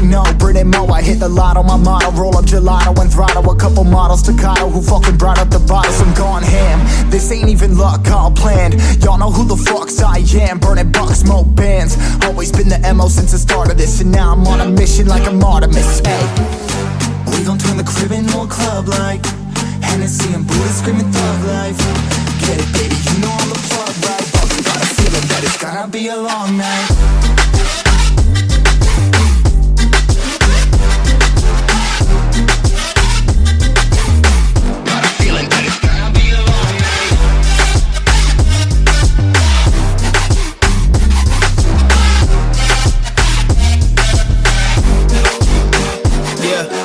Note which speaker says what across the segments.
Speaker 1: you know, Brit and Mo, I hit the lotto, my motto, roll up gelato and throttle a couple models staccato who fucking brought up the bottles. I'm gone ham, this ain't even luck, all planned. Y'all know who the fucks I am, burning bucks, smoke bands. Always been the MO since the start of this, and now I'm on a mission like I'm Artemis. Hey, we gon' turn the crib into a club like Hennessy and Buddha screaming thug life. Get it, baby, you know I'm the plug, right? Fucking got a feeling that it's gonna be a long night.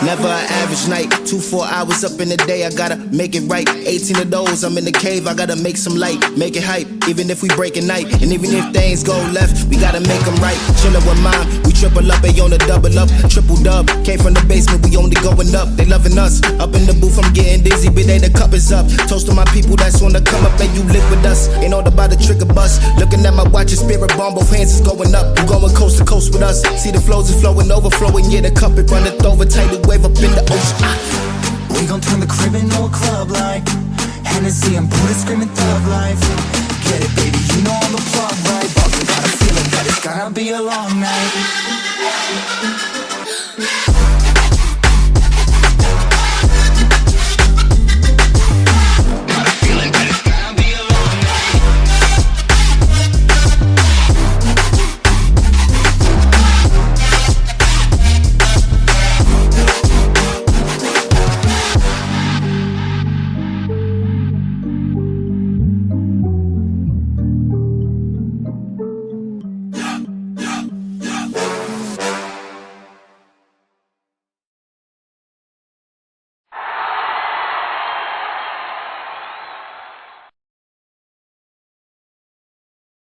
Speaker 2: Never an average night, 2-4 hours up in the day, I gotta make it right. 18 of those, I'm in the cave, I gotta make some light, make it hype, even if we break a night. And even if things go left, we gotta make them right. Chillin' with mine, we triple up, they on the double up, triple dub. Came from the basement, we only going up, they loving us. Up in the booth, I'm getting dizzy, but they the cup is up. Toast to my people that's wanna come up and you live with us. Ain't all about the trigger bus, looking at my watch, your spirit bomb, both hands is going up. You going coast to coast with us, see the flows is flowing, overflowing, yeah, the cup it runneth over, tidal wave up in the ocean.
Speaker 1: We gon' turn the crib into a club like Hennessy and Buddha screaming thug life. Get it, baby, you know I'm the plug, right? Fucking got a feeling that it's gonna be a long night.